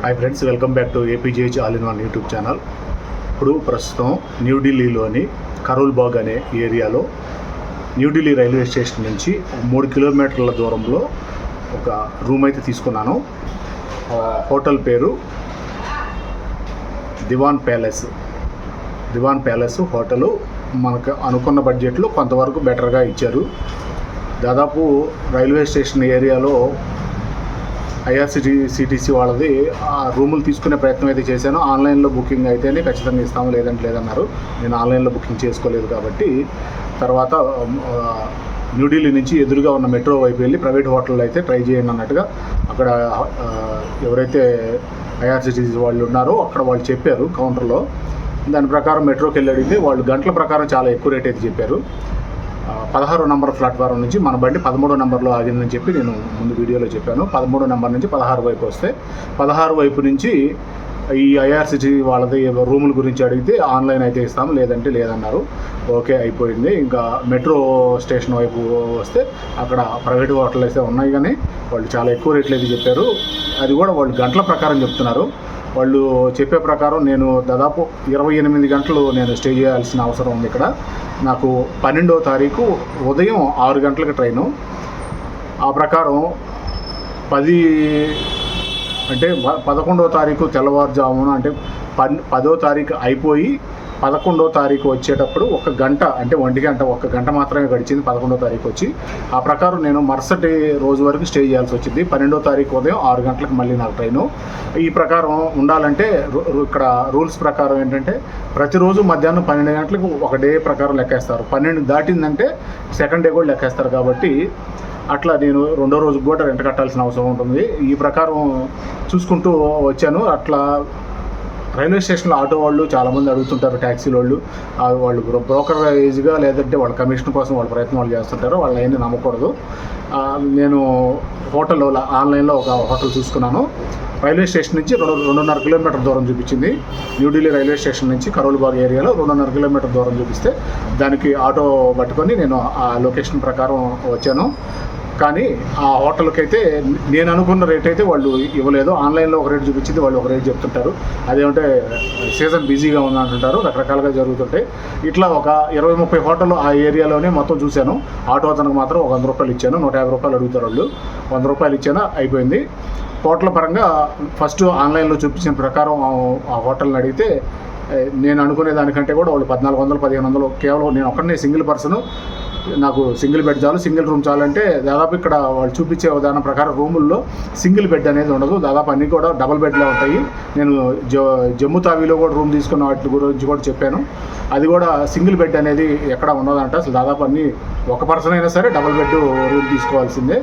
Hi friends, welcome back to APJH all in one YouTube channel. ఇప్పుడు ప్రస్తుతం న్యూఢిల్లీలోని కరోల్ బాగ్ అనే ఏరియాలో న్యూఢిల్లీ రైల్వే స్టేషన్ నుంచి 3 కిలోమీటర్ల దూరంలో ఒక రూమ్ అయితే తీసుకున్నాను. హోటల్ పేరు దివాన్ ప్యాలెస్ హోటలు. మనకు అనుకున్న బడ్జెట్లో కొంతవరకు బెటర్గా ఇచ్చారు. దాదాపు రైల్వే స్టేషన్ ఏరియాలో ఐఆర్సిటీసీ వాళ్ళది ఆ రూములు తీసుకునే ప్రయత్నం అయితే చేశాను. ఆన్లైన్లో బుకింగ్ అయితేనే ఖచ్చితంగా ఇస్తాము, లేదన్నారు. నేను ఆన్లైన్లో బుకింగ్ చేసుకోలేదు కాబట్టి తర్వాత న్యూఢిల్లీ నుంచి ఎదురుగా ఉన్న మెట్రో వైపు వెళ్ళి ప్రైవేట్ హోటల్లో అయితే ట్రై చేయండి అన్నట్టుగా అక్కడ ఎవరైతే ఐఆర్సిటీసీ వాళ్ళు ఉన్నారో అక్కడ వాళ్ళు చెప్పారు కౌంటర్లో. దాని ప్రకారం మెట్రోకి వెళ్ళి అడిగితే వాళ్ళు గంటల ప్రకారం చాలా ఎక్కువ రేట్ అయితే చెప్పారు. 16 నెంబర్ ప్లాట్ఫారం నుంచి మన బండి 13 నెంబర్లో ఆగిందని చెప్పి నేను ముందు వీడియోలో చెప్పాను. 13 నెంబర్ నుంచి 16 వైపు వస్తే 16 వైపు నుంచి ఈ ఐఆర్సిటీ వాళ్ళది రూముల గురించి అడిగితే ఆన్లైన్ అయితే ఇస్తాము, లేదంటే లేదన్నారు. ఓకే, అయిపోయింది. ఇంకా మెట్రో స్టేషన్ వైపు వస్తే అక్కడ ప్రైవేట్ హోటల్ అయితే ఉన్నాయి, కానీ వాళ్ళు చాలా ఎక్కువ రేట్లు అయితే చెప్పారు. అది కూడా వాళ్ళు గంటల ప్రకారం చెప్తున్నారు. వాళ్ళు చెప్పే ప్రకారం నేను దాదాపు 28 గంటలు నేను స్టే చేయాల్సిన అవసరం ఉంది ఇక్కడ. నాకు 12వ తారీఖు ఉదయం 6 గంటలకు ట్రైను. ఆ ప్రకారం 11వ తారీఖు తెల్లవారుజామున, అంటే 10వ తారీఖు అయిపోయి 11వ తారీఖు వచ్చేటప్పుడు 1 గంట, అంటే 1 గంట మాత్రమే గడిచింది 11వ తారీఖు వచ్చి. ఆ ప్రకారం నేను మరుసటి రోజు వరకు స్టే చేయాల్సి వచ్చింది. 12వ తారీఖు ఉదయం 6 గంటలకు మళ్ళీ నాకు ట్రైను. ఈ ప్రకారం ఉండాలంటే ఇక్కడ రూల్స్ ప్రకారం ఏంటంటే ప్రతిరోజు మధ్యాహ్నం 12 గంటలకు ఒక డే ప్రకారం లెక్కేస్తారు. 12 దాటిందంటే సెకండ్ డే కూడా లెక్కేస్తారు. కాబట్టి అట్లా నేను రెండో రోజుకి కూడా రెంట్ కట్టాల్సిన అవసరం ఉంటుంది. ఈ ప్రకారం చూసుకుంటూ వచ్చాను. అట్లా రైల్వే స్టేషన్లో ఆటో వాళ్ళు చాలామంది అడుగుతుంటారు, ట్యాక్సీ వాళ్ళు బ్రోకర్ ఏజ్గా, లేదంటే వాళ్ళ కమిషన్ కోసం వాళ్ళ ప్రయత్నం వాళ్ళు చేస్తుంటారు. వాళ్ళని ఏమీ నమ్మకూడదు. నేను ఆన్లైన్లో ఒక హోటల్ చూసుకున్నాను. రైల్వే స్టేషన్ నుంచి 2.5 కిలోమీటర్ దూరం చూపించింది. న్యూఢిల్లీ రైల్వే స్టేషన్ నుంచి కరోల్ బాగ్ ఏరియాలో 2.5 కిలోమీటర్ దూరం చూపిస్తే దానికి ఆటో పట్టుకొని నేను ఆ లొకేషన్ ప్రకారం వచ్చాను. కానీ ఆ హోటల్కి అయితే నేను అనుకున్న రేట్ అయితే వాళ్ళు ఇవ్వలేదు. ఆన్లైన్లో ఒక రేట్ చూపించింది, వాళ్ళు ఒక రేట్ చెప్తుంటారు. అదేమంటే సీజన్ బిజీగా ఉందంటుంటారు, రకరకాలుగా జరుగుతుంటాయి. ఇట్లా ఒక 20-30 హోటల్ ఆ ఏరియాలోనే మొత్తం చూశాను. ఆటో అతనికి మాత్రం ఒక 100 రూపాయలు ఇచ్చాను. 150 రూపాయలు అడుగుతారు వాళ్ళు. 100 రూపాయలు ఇచ్చాను, అయిపోయింది. హోటల్ పరంగా ఫస్ట్ ఆన్లైన్లో చూపించిన ప్రకారం ఆ హోటల్ని అడిగితే నేను అనుకునే దానికంటే కూడా వాళ్ళు 1400, 1500, కేవలం నేను ఒక్కడనే సింగిల్ పర్సను, నాకు సింగిల్ బెడ్ చాలు, సింగిల్ రూమ్ చాలంటే దాదాపు ఇక్కడ వాళ్ళు చూపించే విధానం ప్రకారం రూముల్లో సింగిల్ బెడ్ అనేది ఉండదు. దాదాపు అన్నీ కూడా డబుల్ బెడ్లే ఉంటాయి. నేను జమ్మూ తావీలో కూడా రూమ్ తీసుకున్న వాటి గురించి కూడా చెప్పాను. అది కూడా సింగిల్ బెడ్ అనేది ఎక్కడ ఉండదంట. అసలు దాదాపు అన్నీ ఒక పర్సన్ అయినా సరే డబుల్ బెడ్ రూమ్ తీసుకోవాల్సిందే.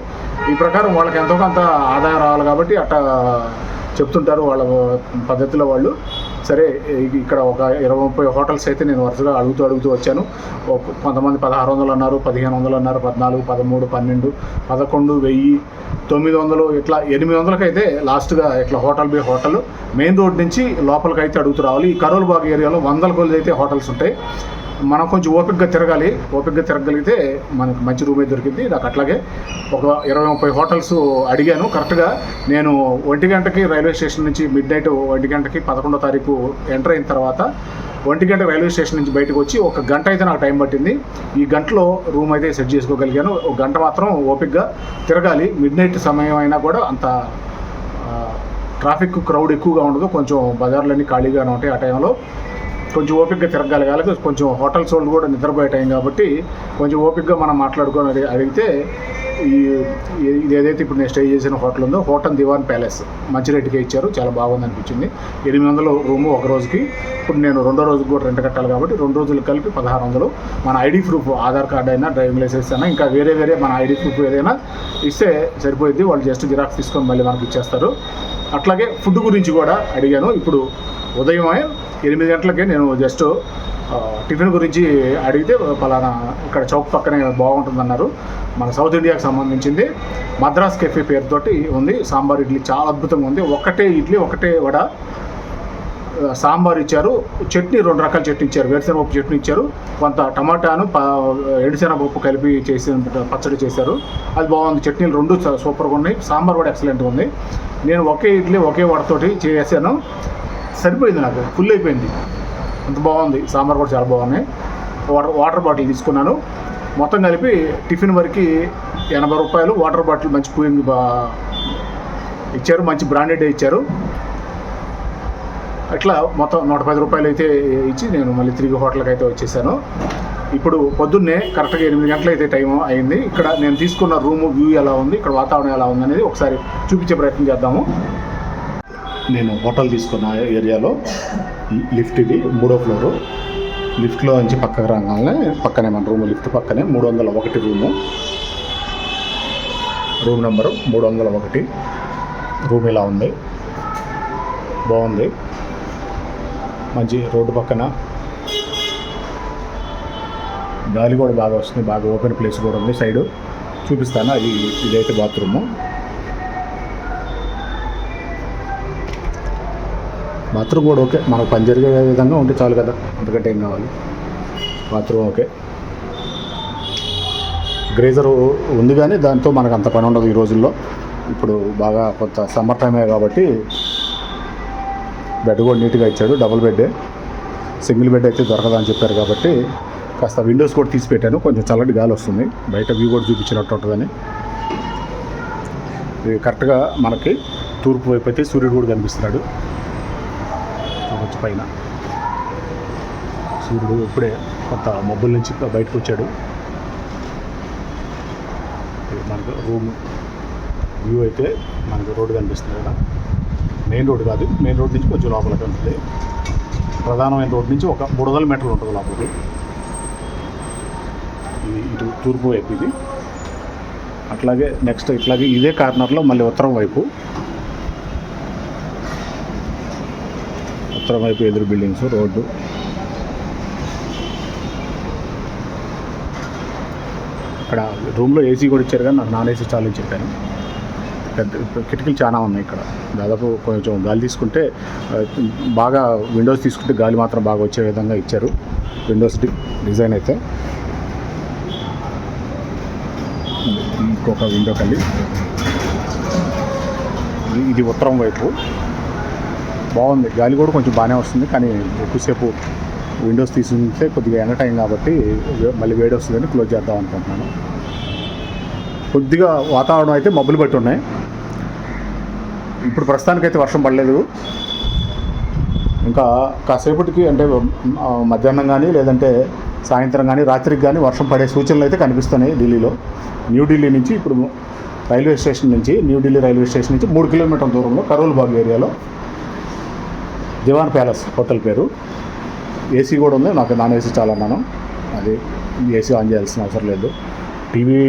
ఈ ప్రకారం వాళ్ళకి ఎంతో కొంత ఆదాయం రావాలి కాబట్టి అట్లా చెప్తుంటారు వాళ్ళ పద్ధతిలో వాళ్ళు. సరే, ఇక్కడ ఒక 20-30 హోటల్స్ అయితే నేను వరుసగా అడుగుతూ వచ్చాను. కొంతమంది 1600 అన్నారు, 1500 అన్నారు, 14, 13, 12, 11, 1000, 900, ఇట్లా 800కి అయితే లాస్ట్గా ఇట్లా హోటల్ మెయిన్ రోడ్ నుంచి లోపలికి అయితే అడుగుతూ రావాలి. ఈ కరోల్ బాగ్ ఏరియాలో 100 కొద్ది అయితే హోటల్స్ ఉంటాయి. మనం కొంచెం ఓపికగా తిరగగలిగితే మనకు మంచి రూమే దొరికింది. నాకు అట్లాగే ఒక 20-30 హోటల్స్ అడిగాను. కరెక్ట్గా నేను 1 గంటకి రైల్వే స్టేషన్ నుంచి మిడ్-నైట్ 1 గంటకి 11వ తారీఖు ఎంటర్ అయిన తర్వాత 1 గంట రైల్వే స్టేషన్ నుంచి బయటకు వచ్చి 1 గంట అయితే నాకు టైం పట్టింది. ఈ గంటలో రూమ్ అయితే సెట్ చేసుకోగలిగాను. 1 గంట మాత్రం ఓపికగా తిరగాలి. మిడ్-నైట్ సమయం అయినా కూడా అంత ట్రాఫిక్ క్రౌడ్ ఎక్కువగా ఉండదు. కొంచెం బజార్లన్నీ ఖాళీగానే ఉంటాయి. ఆ టైంలో కొంచెం ఓపికగా తిరగగలగాలి. కొంచెం హోటల్స్ వాళ్ళు కూడా నిద్రపోయే టైం కాబట్టి కొంచెం ఓపికగా మనం మాట్లాడుకొని అడిగితే ఇది ఏదైతే ఇప్పుడు నేను స్టే చేసిన హోటల్ ఉందో హోటల్ దివాన్ ప్యాలెస్ మంచి రేటుకే ఇచ్చారు. చాలా బాగుంది అనిపించింది. 800 రూము ఒక రోజుకి. ఇప్పుడు నేను రెండో రోజుకి కూడా రెంట్ కట్టాలి కాబట్టి 2 రోజులు కలిపి 1600. మన ఐడి ప్రూఫ్, ఆధార్ కార్డు అయినా, డ్రైవింగ్ లైసెన్స్ అయినా, ఇంకా వేరే మన ఐడి ప్రూఫ్ ఏదైనా ఇస్తే సరిపోయింది. వాళ్ళు జస్ట్ జిరాక్స్ తీసుకొని మళ్ళీ మనకి ఇచ్చేస్తారు. అట్లాగే ఫుడ్ గురించి కూడా అడిగాను. ఇప్పుడు ఉదయం 8 గంటలకే నేను జస్ట్ టిఫిన్ గురించి అడిగితే పలానా ఇక్కడ చౌక్ పక్కనే బాగుంటుందన్నారు. మన సౌత్ ఇండియాకి సంబంధించింది మద్రాస్ కెఫే పేరుతోటి ఉంది. సాంబార్ ఇడ్లీ చాలా అద్భుతంగా ఉంది. ఒకటే ఇడ్లీ, ఒకటే వడ, సాంబార్ ఇచ్చారు, చట్నీ 2 రకాల చట్నీ ఇచ్చారు. వేరుశెనగపప్పు చట్నీ ఇచ్చారు, కొంత టమాటాను ఎండుశెనగపప్పు కలిపి చేసి పచ్చడి చేశారు. అది బాగుంది. చట్నీలు 2 సూపర్గా ఉన్నాయి. సాంబార్ కూడా ఎక్సలెంట్గా ఉంది. నేను ఒకే ఇడ్లీ ఒకే వడతోటి చేశాను, సరిపోయింది, నాకు ఫుల్ అయిపోయింది. అంత బాగుంది. సాంబార్ కూడా చాలా బాగున్నాయి. వాటర్ బాటిల్ తీసుకున్నాను. మొత్తం కలిపి టిఫిన్ వరకు 80 రూపాయలు. వాటర్ బాటిల్ మంచి కూలింగ్ ఇచ్చారు, మంచి బ్రాండెడ్ ఇచ్చారు. అట్లా మొత్తం 110 రూపాయలు అయితే ఇచ్చి నేను మళ్ళీ తిరిగి హోటల్కి అయితే వచ్చేసాను. ఇప్పుడు పొద్దున్నే కరెక్ట్గా 8 గంటలు అయితే టైం అయింది. ఇక్కడ నేను తీసుకున్న రూము వ్యూ ఎలా ఉంది, ఇక్కడ వాతావరణం ఎలా ఉంది అనేది ఒకసారి చూపించే ప్రయత్నం చేద్దాము. నేను హోటల్ తీసుకున్న ఏరియాలో లిఫ్ట్, ఇది 3వ ఫ్లోరు. లిఫ్ట్లో నుంచి పక్కకు రాగానే పక్కనే మన రూము, లిఫ్ట్ పక్కనే 301 రూము, రూమ్ నెంబరు 301. రూమ్ ఇలా ఉంది, బాగుంది. మంచి రోడ్డు పక్కన గాలి కూడా బాగా వస్తుంది, బాగా ఓపెన్ ప్లేస్ కూడా ఉంది. సైడు చూపిస్తాను. ఇదైతే బాత్రూము. బాత్రూమ్ కూడా ఓకే, మనకు పని జరిగే విధంగా ఉంటే చాలు కదా, అంతకంటే ఏం కావాలి. Bathroom okay. గ్రేజర్ ఉంది కానీ దాంతో మనకు అంత పని ఉండదు ఈ రోజుల్లో. ఇప్పుడు బాగా కొంత సమ్మర్ టైమే కాబట్టి బెడ్ కూడా నీట్గా ఇచ్చాడు. డబుల్ బెడ్డే, సింగిల్ బెడ్ అయితే దొరకదని చెప్పారు కాబట్టి కాస్త విండోస్ కూడా తీసి పెట్టాను, కొంచెం చల్లటి గాలి వస్తుంది. బయట వ్యూ కూడా చూపించినట్టు ఉంటుందని. ఇది కరెక్ట్గా మనకి తూర్పు వైపు అయితే సూర్యుడు కూడా కనిపిస్తున్నాడు. కొంచెం పైన సూర్యుడు ఇప్పుడే కొంత మబ్బుల నుంచి బయటకు వచ్చాడు. మనకు రూమ్ వ్యూ అయితే మనకు రోడ్డు కనిపిస్తుంది కదా, మెయిన్ రోడ్ కాదు, మెయిన్ రోడ్ నుంచి కొంచెం లోపలికి ఉంటుంది. ప్రధానమైన రోడ్ నుంచి ఒక 300 మీటర్లు ఉంటుంది లోపలికి. ఇటు తూర్పు వైపు ఇది. అట్లాగే నెక్స్ట్ ఇట్లాగే ఇదే కార్నర్లో మళ్ళీ ఉత్తరం వైపు ఎదురు బిల్డింగ్స్, రోడ్డు. ఇక్కడ రూమ్లో ఏసీ కూడా ఇచ్చారు కానీ నాకు నాన్ ఏసీ చాలు అని చెప్పాను. పెద్ద కిటికీలు చాలా ఉన్నాయి ఇక్కడ. దాదాపు కొంచెం గాలి తీసుకుంటే బాగా, విండోస్ తీసుకుంటే గాలి మాత్రం బాగా వచ్చే విధంగా ఇచ్చారు విండోస్ డిజైన్ అయితే. ఇంకొక విండో కలిగి ఇది ఉత్తరం వైపు బాగుంది. గాలి కూడా కొంచెం బాగానే వస్తుంది కానీ ఎక్కువసేపు విండోస్ తీసుకుంటే కొద్దిగా ఎండ టైం కాబట్టి మళ్ళీ వేడి వస్తుందని క్లోజ్ చేద్దాం అనుకుంటున్నాను. కొద్దిగా వాతావరణం అయితే మబ్బులు పట్టి ఉన్నాయి. ఇప్పుడు ప్రస్తుతానికైతే వర్షం పడలేదు. ఇంకా కాసేపటికి అంటే మధ్యాహ్నం కానీ లేదంటే సాయంత్రం కానీ రాత్రికి కానీ వర్షం పడే సూచనలు అయితే కనిపిస్తున్నాయి ఢిల్లీలో. న్యూఢిల్లీ నుంచి ఇప్పుడు రైల్వే స్టేషన్ నుంచి, న్యూఢిల్లీ రైల్వే స్టేషన్ నుంచి 3 కిలోమీటర్ల దూరంలో కరోల్ బాగ్ ఏరియాలో దివాన్ ప్యాలెస్ హోటల్ పేరు. ఏసీ కూడా ఉంది, నాకు నాన్ ఏసీ చాలా అన్నాను. అది ఏసీ ఆన్ చేయాల్సిన అవసరం లేదు. టీవీ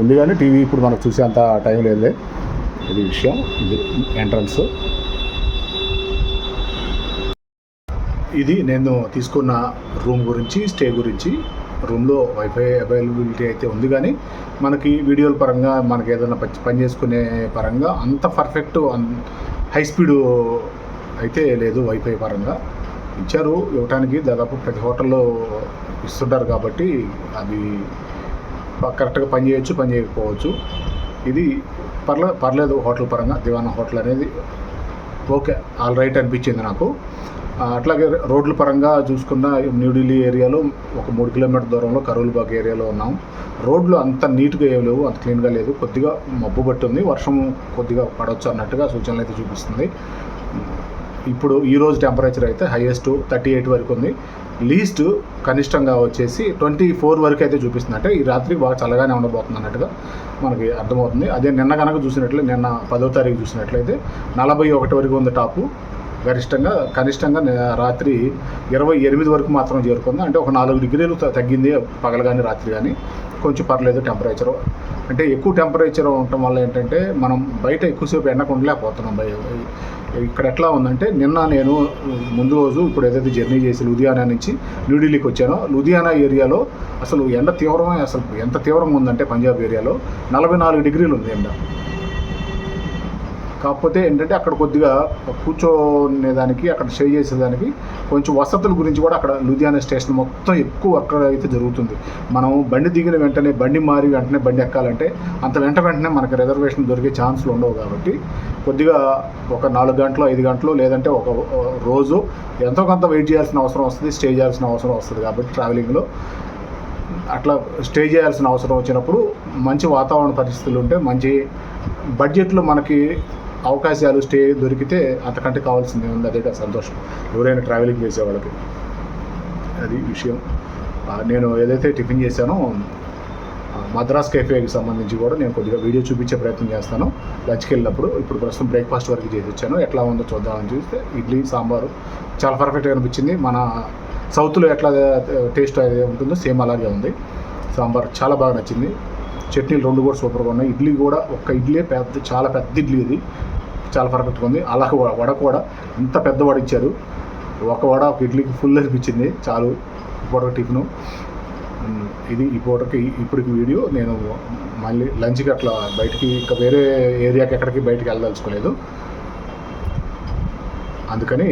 ఉంది కానీ టీవీ ఇప్పుడు మనకు చూసే అంత టైం లేదులే. ఇది విషయం. ఇది ఎంట్రన్స్. ఇది నేను తీసుకున్న రూమ్ గురించి, స్టే గురించి. రూమ్లో వైఫై అవైలబిలిటీ అయితే ఉంది కానీ మనకి వీడియోల పరంగా, మనకి ఏదైనా పని చేసుకునే పరంగా అంత పర్ఫెక్ట్ హై స్పీడు అయితే లేదు. వైఫై పరంగా ఇచ్చారు ఇవ్వటానికి, దాదాపు ప్రతి హోటల్లో ఇస్తుంటారు కాబట్టి అవి కరెక్ట్గా పని చేయొచ్చు, పని చేయకపోవచ్చు. ఇది పర్లేదు హోటల్ పరంగా. దివానా హోటల్ అనేది ఓకే, ఆల్ రైట్ అనిపించింది నాకు. అట్లాగే రోడ్ల పరంగా చూసుకున్న న్యూఢిల్లీ ఏరియాలో ఒక 3 కిలోమీటర్ దూరంలో కరోల్ బాగ్ ఏరియాలో ఉన్నాం. రోడ్లు అంత నీట్గా ఏం లేవు, అంత క్లీన్గా లేదు. కొద్దిగా మబ్బు పట్టుంది, వర్షం కొద్దిగా పడవచ్చు అన్నట్టుగా సూచనలు అయితే చూపిస్తుంది. ఇప్పుడు ఈరోజు టెంపరేచర్ అయితే హైయెస్ట్ 38 వరకు ఉంది. లీస్ట్ కనిష్టంగా వచ్చేసి 24 వరకు అయితే చూపిస్తుంది. అంటే ఈ రాత్రి బాగా చల్లగానే ఉండబోతుంది అన్నట్టుగా మనకి అర్థమవుతుంది. అదే నిన్న కనుక చూసినట్లయితే, నిన్న 10వ తారీఖు చూసినట్లయితే 41 వరకు ఉంది టాపు. గరిష్టంగా కనిష్టంగా రాత్రి 28 వరకు మాత్రం చేరుకుంది. అంటే ఒక 4 డిగ్రీలు తగ్గింది పగలు కానీ రాత్రి కానీ. కొంచెం పర్లేదు టెంపరేచరు. అంటే ఎక్కువ టెంపరేచర్ ఉండటం వల్ల ఏంటంటే మనం బయట ఎక్కువసేపు ఎండకు ఉండలేకపోతున్నాం. ఇక్కడ ఎట్లా ఉందంటే, నిన్న నేను ముందు రోజు ఇప్పుడు ఏదైతే జర్నీ చేసి లూధియానా నుంచి న్యూఢిల్లీకి వచ్చానో, లూధియానా ఏరియాలో అసలు ఎండ తీవ్రమే, అసలు ఎంత తీవ్రంగా ఉందంటే పంజాబ్ ఏరియాలో 44 డిగ్రీలు ఉంది ఎండ. కాకపోతే ఏంటంటే అక్కడ కొద్దిగా కూర్చోనేదానికి, అక్కడ స్టే చేసేదానికి కొంచెం వసతుల గురించి కూడా అక్కడ లూధియానా స్టేషన్ మొత్తం ఎక్కువ అక్కడ అయితే జరుగుతుంది. మనం బండి దిగిన వెంటనే బండి మారి వెంటనే బండి ఎక్కాలంటే అంత వెంటనే మనకు రిజర్వేషన్ దొరికే ఛాన్స్లు ఉండవు. కాబట్టి కొద్దిగా ఒక 4 గంటలు 5 గంటలు లేదంటే ఒక రోజు ఎంతో కొంత వెయిట్ చేయాల్సిన అవసరం వస్తుంది, స్టే చేయాల్సిన అవసరం వస్తుంది. కాబట్టి ట్రావెలింగ్లో అట్లా స్టే చేయాల్సిన అవసరం వచ్చినప్పుడు మంచి వాతావరణ పరిస్థితులు ఉంటే, మంచి బడ్జెట్లో మనకి అవకాశాలు స్టే దొరికితే అంతకంటే కావాల్సిందే ఉంది. అదే సంతోషం ఎవరైనా ట్రావెలింగ్ చేసే వాళ్ళకి. అది విషయం. నేను ఏదైతే టిఫిన్ చేశానో మద్రాస్ కెఫేకి సంబంధించి కూడా నేను కొద్దిగా వీడియో చూపించే ప్రయత్నం చేస్తాను లంచ్కి వెళ్ళినప్పుడు. ఇప్పుడు ప్రస్తుతం బ్రేక్ఫాస్ట్ వరకు చేసి వచ్చాను. ఎట్లా ఉందో చూద్దామని చూస్తే ఇడ్లీ సాంబారు చాలా పర్ఫెక్ట్గా అనిపించింది. మన సౌత్లో ఎట్లా టేస్ట్ అది ఉంటుందో సేమ్ అలాగే ఉంది. సాంబార్ చాలా బాగా నచ్చింది. చట్నీలు 2 కూడా సూపర్గా ఉన్నాయి. ఇడ్లీ కూడా ఒక్క ఇడ్లీ చాలా పెద్ద ఇడ్లీ, ఇది చాలా పర్ఫెక్ట్గా ఉంది. అలాగే వడ కూడా ఇంత పెద్ద వడ ఇచ్చారు. ఒక వడ ఒక ఇడ్లీకి ఫుల్ అనిపించింది. చాలు పూట టిఫిను. ఇది ఈ పూటకి ఇప్పటికి వీడియో. నేను మళ్ళీ లంచ్కి అట్లా బయటికి ఇంకా వేరే ఏరియాకి ఎక్కడికి బయటికి వెళ్ళదలుచుకోలేదు. అందుకని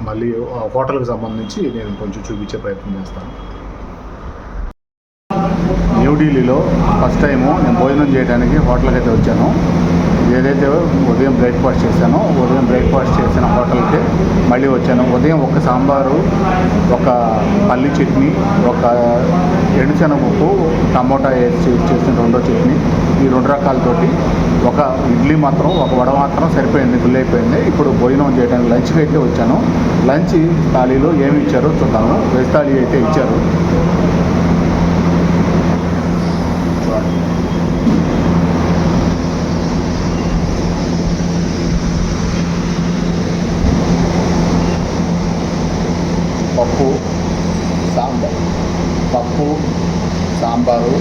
మళ్ళీ హోటల్కి సంబంధించి నేను కొంచెం చూపించే ప్రయత్నం చేస్తాను. న్యూఢిల్లీలో ఫస్ట్ టైము నేను భోజనం చేయడానికి హోటల్కి అయితే వచ్చాను. ఏదైతే ఉదయం బ్రేక్ఫాస్ట్ చేశానో, ఉదయం బ్రేక్ఫాస్ట్ చేసిన హోటల్కి మళ్ళీ వచ్చాను. ఉదయం ఒక సాంబారు, ఒక పల్లి చట్నీ, ఒక ఎండుశనగపప్పు, టమోటా వేసి చేసిన 2వ చట్నీ, ఈ 2 రకాలతోటి ఒక ఇడ్లీ మాత్రం, ఒక వడ మాత్రం సరిపోయింది, ఫుల్ అయిపోయింది. ఇప్పుడు భోజనం చేయడానికి లంచ్కి అయితే వచ్చాను. లంచ్ థాలీలో ఏమి ఇచ్చారో చూద్దాము. వెజ్ థాలీ అయితే ఇచ్చారు. పప్పు సాంబారు,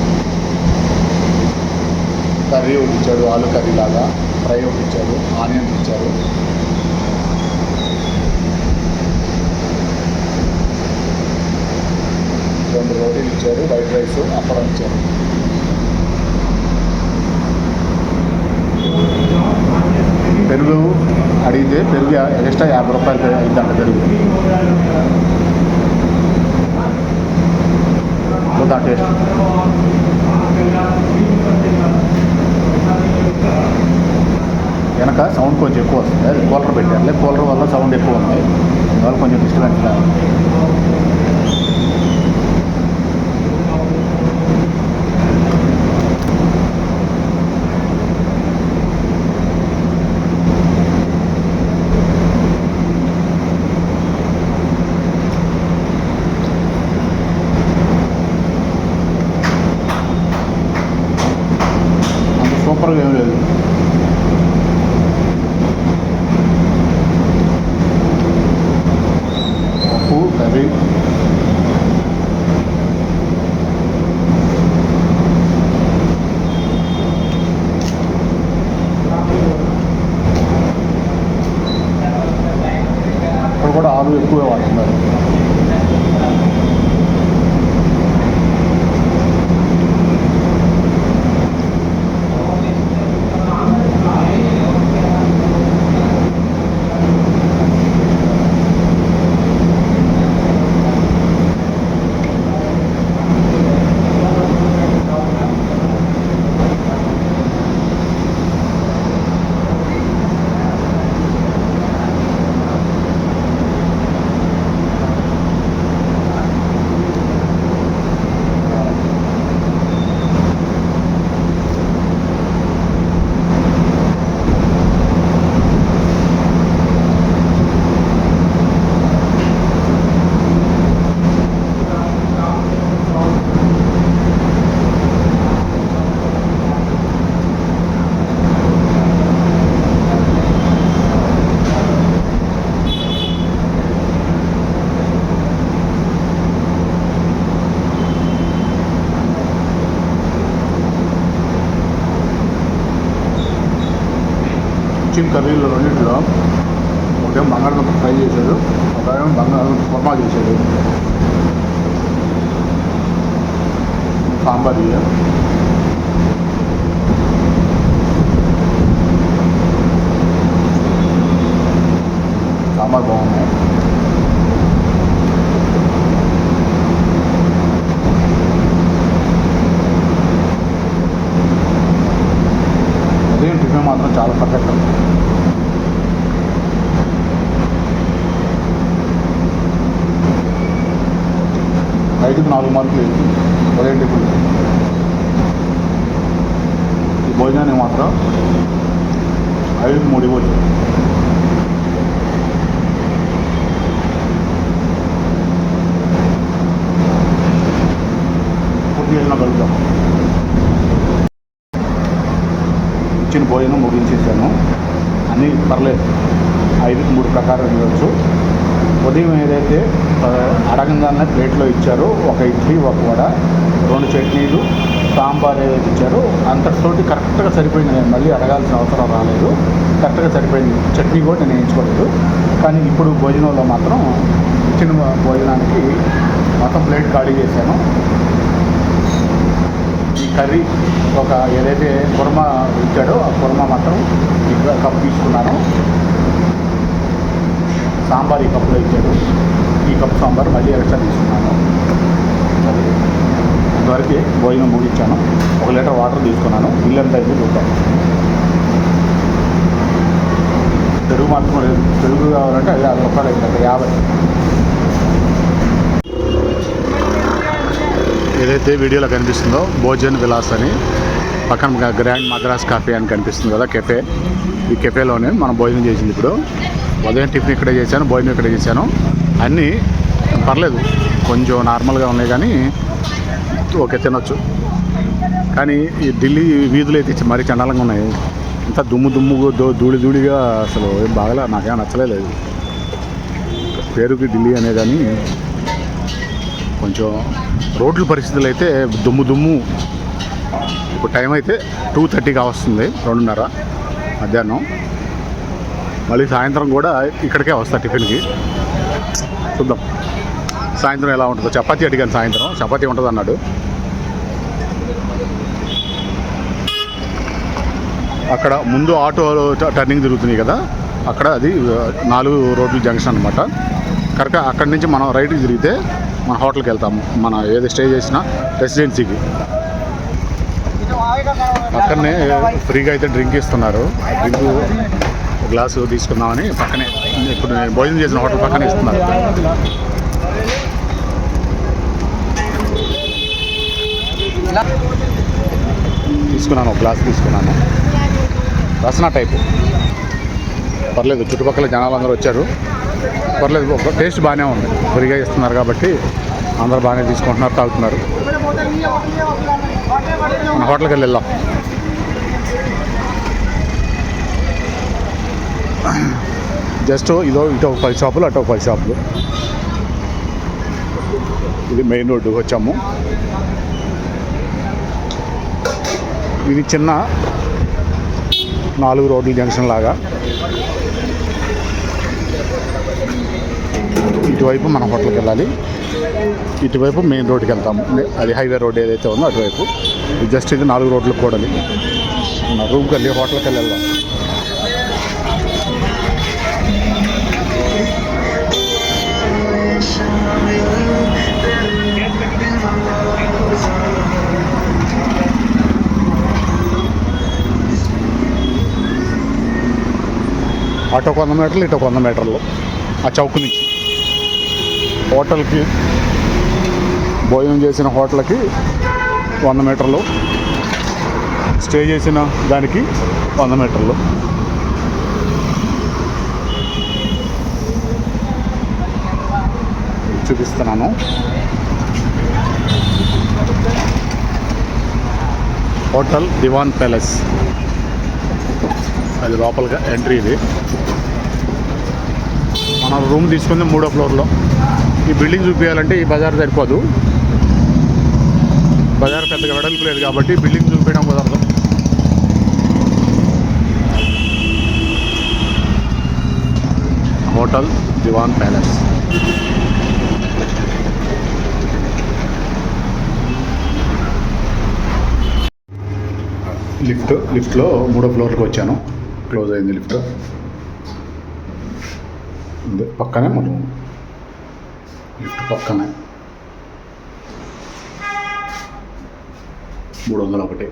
కర్రీ ఒకటి ఇచ్చాడు, ఆలు కర్రీ లాగా, ఫ్రై ఒకటి ఇచ్చాడు, ఆనియన్స్ ఇచ్చారు, రెండు రోటీలు ఇచ్చారు, వైట్ రైస్, అప్పడం ఇచ్చారు. పెరుగు అడిగితే పెరుగు ఎక్స్ట్రా 50 రూపాయలు అయిందంట పెరుగు. చూద్దాం టేస్ట్. వెనక సౌండ్ కొంచెం ఎక్కువ వస్తుంది. అది కూలర్ పెట్టారు, కూలర్ వల్ల సౌండ్ ఎక్కువ ఉంది. అందువల్ల కొంచెం డిస్టర్బెన్స్. సూపర్గా ఏం లేదు. పప్పు కర్రీ, ఇక్కడ కూడా ఆలు ఎక్కువ వాడుతున్నారు. చికెన్ కర్రీలో రెండింటిలో ఒకటేమో బంగాళదుంప ఫ్రై చేశాడు, ఒకటేమో బంగాళదుంప కుర్మా చేశాడు, సాంబార్ ఇయ్య. మాత్రం చాలా పర్ఫెక్ట్. 5కి 4 మార్కులు వేసి ఉదయం టిఫిన్. ఈ భోజనానికి మాత్రం 5కి 3 ఇవ్వచ్చు. పూర్తి చేసిన కలుగుతాం. ఇచ్చిన భోజనం ముగించేసాను. అన్నీ పర్లేదు, 5కి 3 ప్రకారం ఇవ్వచ్చు. ఉదయం ఏదైతే అడగంగానే ప్లేట్లో ఇచ్చారో ఒక ఇడ్లీ, ఒక వడ, 2 చట్నీలు, సాంబార్ ఏదైతే ఇచ్చారో అంతటితోటి కరెక్ట్గా సరిపోయింది. నేను మళ్ళీ అడగాల్సిన అవసరం రాలేదు, కరెక్ట్గా సరిపోయింది. చట్నీ కూడా నేను వేయించుకోలేదు. కానీ ఇప్పుడు భోజనంలో మాత్రం ఇచ్చిన భోజనానికి మొత్తం ప్లేట్ ఖాళీ చేశాను. ఈ కర్రీ ఒక ఏదైతే కుర్మా ఇచ్చాడో ఆ కుర్మా మాత్రం ఈ కప్పు తీసుకున్నాను. సాంబార్ ఈ కప్పులో ఇచ్చాడు. ఈ కప్పు సాంబార్ మళ్ళీ ఎక్స్ట్రా తీసుకున్నాను. అది ఇంతవరకు భోజనం ముగించాను. 1 లీటర్ వాటర్ తీసుకున్నాను. బిల్ ఎంత అయితే చూద్దాం. పెరుగు మాత్రం లేదు. పెరుగు కావాలంటే అది 5 రూపాయలు అవుతుంది, 50. ఏదైతే వీడియోలో కనిపిస్తుందో భోజన్ విలాస్ అని, పక్కన గ్రాండ్ మద్రాస్ కాఫీ అని కనిపిస్తుంది కదా కెఫే. ఈ కెఫేలోనే మనం భోజనం చేసింది. ఇప్పుడు ఉదయం టిఫిన్ ఇక్కడే చేశాను, భోజనం ఇక్కడే చేశాను. అన్నీ పర్లేదు, కొంచెం నార్మల్గా ఉన్నాయి కానీ ఓకే తినొచ్చు. కానీ ఈ ఢిల్లీ వీధులు అయితే మరీ చండాలంగా ఉన్నాయి. ఇంత దుమ్ము ధూళిగా అసలు ఏం బాగలే, నాకేం నచ్చలేదు. అది పేరుకి ఢిల్లీ అనే కానీ కొంచెం రోడ్ల పరిస్థితులు అయితే దుమ్ము. ఇప్పుడు టైం అయితే 2:30 వస్తుంది, 2:30 మధ్యాహ్నం. మళ్ళీ సాయంత్రం కూడా ఇక్కడికే వస్తా టిఫిన్కి. చూద్దాం సాయంత్రం ఎలా ఉంటుందో. చపాతీ అడిగాను, సాయంత్రం చపాతీ ఉంటుంది అన్నాడు. అక్కడ ముందు ఆటో టర్నింగ్ తిరుగుతున్నాయి కదా, అక్కడ అది 4 రోడ్ల జంక్షన్ అనమాట. కరెక్ట్గా అక్కడి నుంచి మనం రైట్కి తిరిగితే మన హోటల్కి వెళ్తాము. మన ఏది స్టే చేసిన రెసిడెన్సీకి. అక్కడనే ఫ్రీగా అయితే డ్రింక్ ఇస్తున్నారు. డ్రింక్ గ్లాసు తీసుకుందామని పక్కనే, ఇప్పుడు నేను భోజనం చేసిన హోటల్ పక్కనే ఇస్తున్నారు. తీసుకున్నాను, ఒక గ్లాస్ తీసుకున్నాను. రసనా టైపు పర్లేదు. చుట్టుపక్కల జనాలు అందరూ వచ్చారు, పర్లేదు. ఒక టేస్ట్ బాగానే ఉంది. ఫ్రీగా ఇస్తున్నారు కాబట్టి అందరూ బాగానే తీసుకుంటున్నారు, తాగుతున్నారు. మన హోటల్కి వెళ్దాం. జస్ట్ ఇటు ఒక 10 షాపులు, అటు ఒక 10 షాపులు. ఇది మెయిన్ రోడ్డు వచ్చాము. ఇది చిన్న 4 రోడ్ల జంక్షన్ లాగా. ఇటువైపు మన హోటల్కి వెళ్ళాలి, ఇటువైపు మెయిన్ రోడ్డుకి వెళ్తాము. అది హైవే రోడ్ ఏదైతే ఉందో అటువైపు. జస్ట్ ఇది 4 రోడ్లకు కూడాలి. రూమ్కి వెళ్ళి హోటల్కి వెళ్దాం. అటు 100 మీటర్లు, ఇటు 100 మీటర్లు. ఆ చౌక్ నుంచి హోటల్కి, భోజనం చేసిన హోటల్కి 100 మీటర్లు, స్టే చేసిన దానికి 100 మీటర్లు. చూపిస్తున్నాను. హోటల్ దివాన్ ప్యాలెస్, అది లోపలగా ఎంట్రీ. ఇది మనం రూమ్ తీసుకుంది 3వ ఫ్లోర్లో. ఈ బిల్డింగ్ చూపించాలంటే ఈ బజార్ సరిపోదు, బజార్ పెద్దగా వెడల్పు లేదు కాబట్టి బిల్డింగ్ చూపించడం కుదరదు. హోటల్ దివాన్ ప్యాలెస్. లిఫ్ట్లో 3వ ఫ్లోర్కి వచ్చాను. క్లోజ్ అయింది లిఫ్ట్. పక్కనే మనం లిఫ్ట్ పక్కనే 301.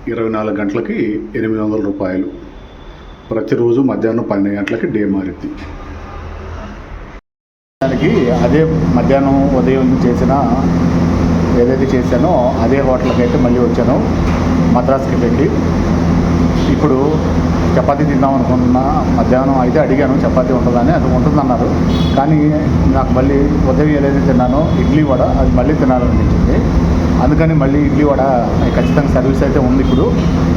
24 గంటలకి 800 రూపాయలు. ప్రతిరోజు మధ్యాహ్నం 12 గంటలకి డే మారిద్ది. దానికి అదే మధ్యాహ్నం ఉదయం చేసిన ఏదైతే చేశానో అదే హోటల్కి అయితే మళ్ళీ వచ్చాను మద్రాస్కి వెళ్ళి. ఇప్పుడు చపాతీ తిందాం అనుకున్న మధ్యాహ్నం అయితే అడిగాను చపాతీ ఉంటుందని, అది ఉంటుందన్నారు. కానీ నాకు మళ్ళీ ఉదయం ఏదైతే తిన్నానో ఇడ్లీ వడ అది మళ్ళీ తినాలనిపించింది. అందుకని మళ్ళీ ఇడ్లీ వడ ఖచ్చితంగా సర్వీస్ అయితే ఉంది. ఇప్పుడు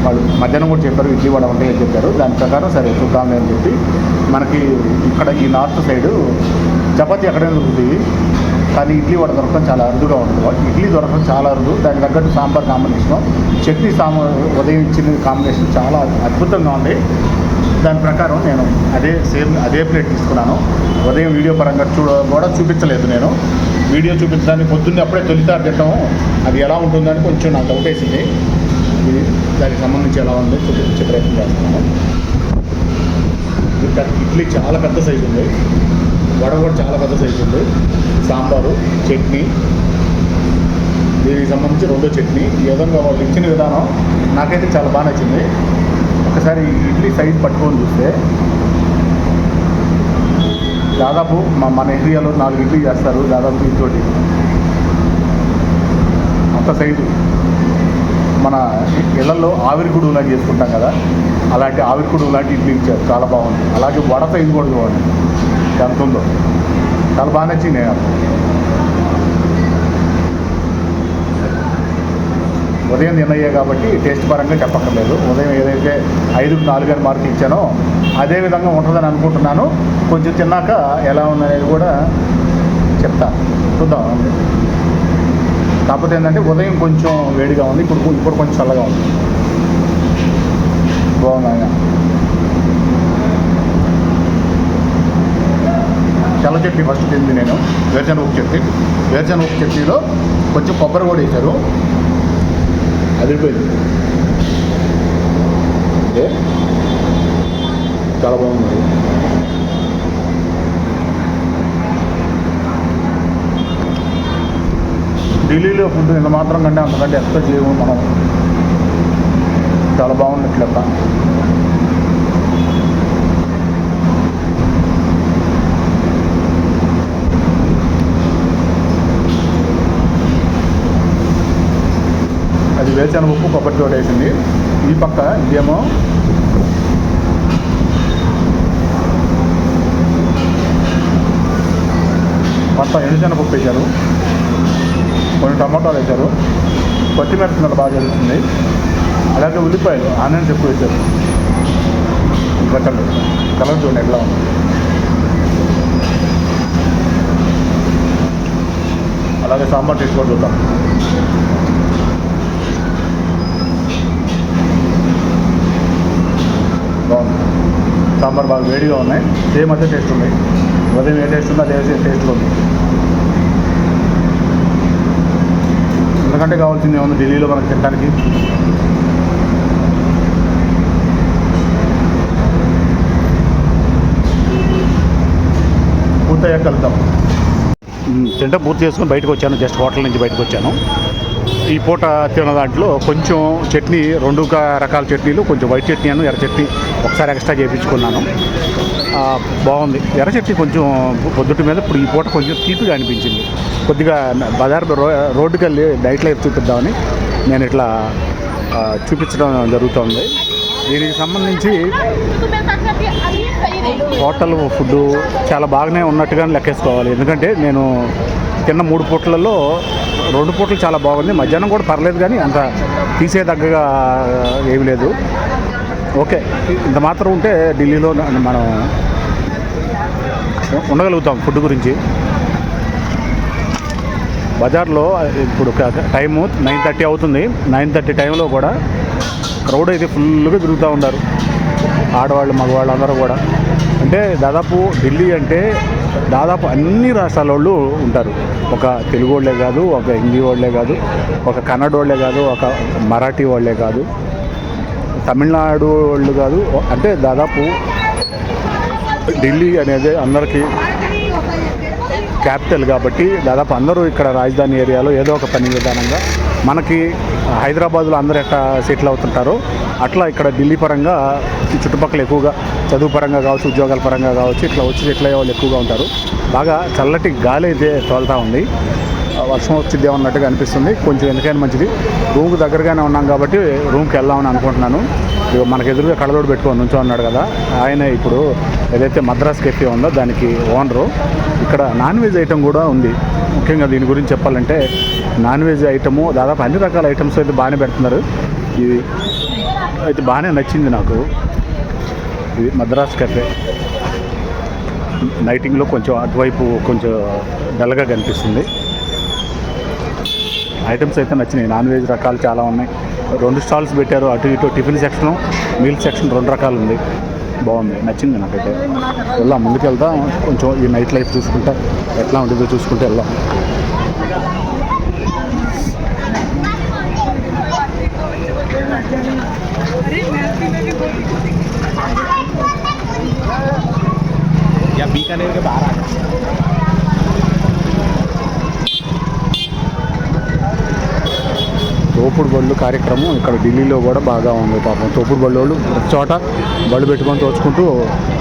వాళ్ళు మధ్యాహ్నం కూడా చెప్పారు ఇడ్లీ వడ ఉంటాయని చెప్పారు. దాని ప్రకారం సరే చూద్దాంలే అని చెప్పి మనకి ఇక్కడ ఈ నార్త్ సైడు చపాతీ ఎక్కడైనా దొరుకుతుంది, కానీ ఇడ్లీ వడ దొరకడం చాలా అరుదుగా ఉంటుంది. ఇడ్లీ దొరకడం చాలా అరుదు. దానికి తగ్గట్టు సాంబార్ కాంబినేషన్, చట్నీ ఉదయం ఇచ్చిన కాంబినేషన్ చాలా అద్భుతంగా ఉంది. దాని ప్రకారం నేను అదే ప్లేట్ తీసుకున్నాను. ఉదయం వీడియో పరంగా కూడా చూపించలేదు. నేను వీడియో చూపించడానికి పొద్దున్నే అప్పుడే తొలిసారి తింటాం, అది ఎలా ఉంటుందని కొంచెం నాకు డౌట్ వేసింది. ఇది దానికి సంబంధించి ఎలా ఉందో చూపించే ప్రయత్నం చేస్తున్నాను. ఇడ్లీ చాలా పెద్ద సైజు ఉంది, వడ కూడా చాలా పెద్ద సైజు ఉంది. సాంబారు, చట్నీ, దీనికి సంబంధించి 2 చట్నీ. ఈ విధంగా వాళ్ళు ఇచ్చిన విధానం నాకైతే చాలా బాగా నచ్చింది. ఒకసారి ఇడ్లీ సైజు పట్టుకొని చూస్తే దాదాపు మన ఏరియాలో 4 ఇడ్లీ చేస్తారు దాదాపు దీంతోటి. అంత సైజు మన ఇళ్లలో ఆవిరి గుడువు లాంటి చేసుకుంటాం కదా, అలాంటి ఆవిరి గుడువు లాంటి ఇడ్లీ ఇచ్చారు. చాలా బాగుంది. అలాగే వడ సైజు కూడా చూడండి ఎంత ఉందో, చాలా బాగా నచ్చింది. ఉదయం తిన్నయ్యే కాబట్టి టేస్ట్ పరంగా చెప్పక్కర్లేదు. ఉదయం ఏదైతే 5కి 4 అని మార్కులు ఇచ్చానో అదే విధంగా ఉంటుందని అనుకుంటున్నాను. కొంచెం తిన్నాక ఎలా ఉందనేది కూడా చెప్తాను, చూద్దాం. కాకపోతే ఏంటంటే ఉదయం కొంచెం వేడిగా ఉంది, ఇప్పుడు కొంచెం చల్లగా ఉంది. బాగుంది. చల్ల చట్నీ ఫస్ట్ తింది నేను, వేరుశనగ చట్నీలో కొంచెం కొబ్బరి కూడా వేశారు, అదిరిపోయింది. చాలా బాగుంది. ఢిల్లీలో ఫుడ్ ఇంత మాత్రం కంటే అంతకంటే ఎక్స్పెక్ట్ చేయము మనం. చాలా బాగున్నట్లెక్క. అది వేరుశనగ ఉప్పు కొబ్బరి తోట వేసింది. ఈ పక్క ఇదేమో మొత్తం ఎండుశనగ పప్పు వేశారు, కొన్ని టమాటాలు వేశారు, కొత్తిమీర బాగా జరుగుతుంది. అలాగే ఉల్లిపాయలు, ఆనియన్స్ ఎక్కువ వేశారు. కలర్ చూడండి ఎట్లా ఉంది. అలాగే సాంబార్ టేస్ట్ కూడా చూద్దాం. బాగుంది. సాంబార్ బాగా వేడిగా ఉన్నాయి, సేమ్ అదే టేస్ట్ ఉన్నాయి. ఉదయం ఏ టేస్ట్ ఉందో అదే టేస్ట్లో ఉంది. ఎందుకంటే కావాల్సింది ఏముంది ఢిల్లీలో మనకు తినడానికి. పూర్తయ్యాక కలుద్దాం. తింటే పూర్తి చేసుకొని బయటకు వచ్చాను, జస్ట్ హోటల్ నుంచి బయటకు వచ్చాను. ఈ పూట తిన్న దాంట్లో కొంచెం చట్నీ, 2 రకాల చట్నీలు, కొంచెం వైట్ చట్నీ అను ఎర్ర చట్నీ ఒకసారి ఎక్స్ట్రా చేయించుకున్నాను. బాగుంది. ఎర్ర చట్నీ కొంచెం పొద్దుటి మీద, ఇప్పుడు ఈ పూట కొంచెం తీపిగా అనిపించింది. కొద్దిగా బజార్ రోడ్డుకి వెళ్ళి నైట్ లైఫ్ చూపిద్దామని నేను ఇట్లా చూపించడం జరుగుతుంది. దీనికి సంబంధించి హోటల్ ఫుడ్ చాలా బాగానే ఉన్నట్టుగానే లెక్కేసుకోవాలి. ఎందుకంటే నేను తిన్న 3 పూటలలో 2 పూటలు చాలా బాగుంది. మధ్యాహ్నం కూడా పర్లేదు, కానీ అంత తీసేదగ్గగా ఏమి లేదు. ఓకే, ఇంత మాత్రం ఉంటే ఢిల్లీలో మనం ఉండగలుగుతాం. ఫుడ్ గురించి బజార్లో ఇప్పుడు టైము 9:30 అవుతుంది. 9:30 టైంలో కూడా క్రౌడ్ అయితే ఫుల్గా తిరుగుతూ ఉన్నారు, ఆడవాళ్ళు మగవాళ్ళు అందరూ కూడా. అంటే దాదాపు ఢిల్లీ అంటే దాదాపు అన్ని రాష్ట్రాల వాళ్ళు ఉంటారు. ఒక తెలుగు వాళ్ళే కాదు, ఒక హిందీ వాళ్ళే కాదు, ఒక కన్నడ వాళ్ళే కాదు, ఒక మరాఠీ వాళ్ళే కాదు, తమిళనాడు వాళ్ళు కాదు. అంటే దాదాపు ఢిల్లీ అనేది అందరికీ క్యాపిటల్ కాబట్టి దాదాపు అందరూ ఇక్కడ రాజధాని ఏరియాలో ఏదో ఒక పని విధానంగా మనకి హైదరాబాద్లో అందరూ ఎట్లా సెటిల్ అవుతుంటారో అట్లా ఇక్కడ ఢిల్లీ పరంగా ఈ చుట్టుపక్కల ఎక్కువగా చదువు పరంగా కావచ్చు, ఉద్యోగాల పరంగా కావచ్చు, ఇట్లా వచ్చి సెటిల్ అయ్యే వాళ్ళు ఎక్కువగా ఉంటారు. బాగా చల్లటి గాలి అయితే తోలుతూ ఉంది. వర్షం వచ్చిద్దే ఉన్నట్టుగా అనిపిస్తుంది. కొంచెం ఎందుకైనా మంచిది. రూమ్కి దగ్గరగానే ఉన్నాం కాబట్టి రూమ్కి వెళ్దామని అనుకుంటున్నాను. మనకు ఎదురుగా కళ్ళజోడు పెట్టుకొని నుంచో ఉన్నాడు కదా, ఆయన ఇప్పుడు ఏదైతే మద్రాస్ కెఫే ఉందో దానికి ఓనరు. ఇక్కడ నాన్ వెజ్ ఐటమ్ కూడా ఉంది. ముఖ్యంగా దీని గురించి చెప్పాలంటే నాన్ వెజ్ ఐటము దాదాపు అన్ని రకాల ఐటమ్స్ అయితే బాగానే పెడుతున్నారు. ఇది అయితే బాగానే నచ్చింది నాకు. ఇది మద్రాస్ కెఫే. లైటింగ్లో కొంచెం అటువైపు కొంచెం డల్గా కనిపిస్తుంది. ఐటమ్స్ అయితే నచ్చినాయి. నాన్ వెజ్ రకాలు చాలా ఉన్నాయి. 2 స్టాల్స్ పెట్టారు. అటు ఇటు టిఫిన్ సెక్షను, మీల్ సెక్షన్ 2 రకాలు ఉంది. బాగుంది, నచ్చింది నాకైతే. వెళ్దాం, ముందుకు వెళ్దాం. కొంచెం ఈ నైట్ లైఫ్ చూసుకుంటా ఎట్లా ఉంటుందో చూసుకుంటే వెళ్దాం. తోపుడు బళ్ళు కార్యక్రమం ఇక్కడ ఢిల్లీలో కూడా బాగా ఉంది. పాపం తోపుడు బళ్ళు వాళ్ళు ప్రతి చోట బళ్ళు పెట్టుకొని తోచుకుంటూ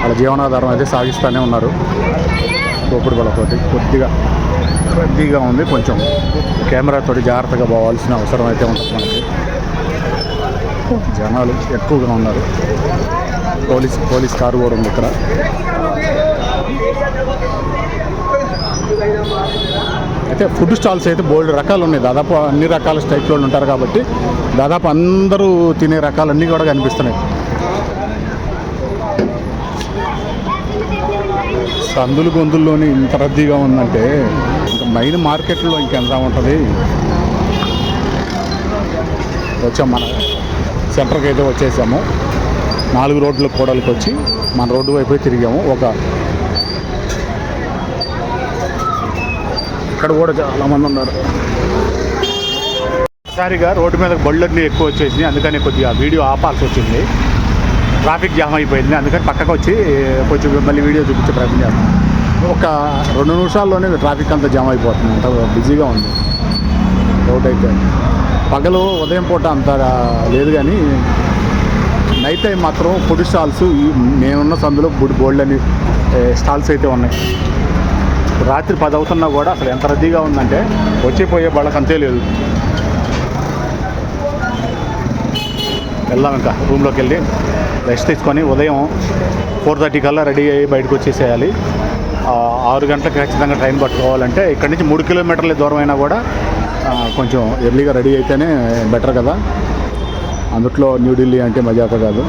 వాళ్ళ జీవనాధారం అయితే సాగిస్తూనే ఉన్నారు. తోపుడు బళ్ళతోటి కొద్దిగా రద్దీగా ఉంది. కొంచెం కెమెరాతోటి జాగ్రత్తగా పోవాల్సిన అవసరం అయితే ఉంటుంది మనకి. జనాలు ఎక్కువగా ఉన్నారు. పోలీస్ కారు కూడా ఉంది ఇక్కడ. అయితే ఫుడ్ స్టాల్స్ అయితే బోల్డ్ రకాలు ఉన్నాయి. దాదాపు అన్ని రకాల స్టైప్లో ఉంటారు కాబట్టి దాదాపు అందరూ తినే రకాలన్నీ కూడా కనిపిస్తున్నాయి. సందులు గొంతుల్లోని ఇంత రద్దీగా ఉందంటే ఇంకా మెయిన్ మార్కెట్లో ఇంకెంత ఉంటుంది. వచ్చాం, మన సెంటర్కి అయితే వచ్చేసాము. 4 రోడ్ల కూడలికి వచ్చి మన రోడ్డు వైపు తిరిగాము. ఇక్కడ కూడా చాలామంది ఉన్నారు. ఒకసారిగా రోడ్డు మీద బళ్ళన్నీ ఎక్కువ వచ్చేసినాయి. అందుకని కొద్దిగా వీడియో ఆపాల్సి వచ్చింది. ట్రాఫిక్ జామ్ అయిపోయింది. అందుకని పక్కకు వచ్చి కొంచెం మళ్ళీ వీడియో చూపించే ప్రయత్నం చేస్తాం. ఒక 2 నిమిషాల్లోనే ట్రాఫిక్ అంతా జామ్ అయిపోతుంది. అంత బిజీగా ఉంది రోడ్ అయితే. పగలు ఉదయం పూట అంత లేదు, కానీ నైట్ టైం మాత్రం ఫుడ్ స్టాల్స్ నేనున్న సందులో బోల్డ్ అని స్టాల్స్ అయితే ఉన్నాయి. రాత్రి 10 అవుతున్నా కూడా అసలు ఎంత రద్దీగా ఉందంటే వచ్చిపోయే వాళ్ళకి అంతే లేదు. వెళ్దాం, ఇంకా రూమ్లోకి వెళ్ళి రెస్ట్ తీసుకొని ఉదయం 4:30 కల్లా రెడీ అయ్యి బయటకు వచ్చేసేయాలి. 6 గంటలకు ఖచ్చితంగా ట్రైన్ పట్టుకోవాలంటే ఇక్కడి నుంచి 3 కిలోమీటర్ల దూరం అయినా కూడా కొంచెం ఎర్లీగా రెడీ అయితేనే బెటర్ కదా. అందుట్లో న్యూఢిల్లీ అంటే మజాక కాదు.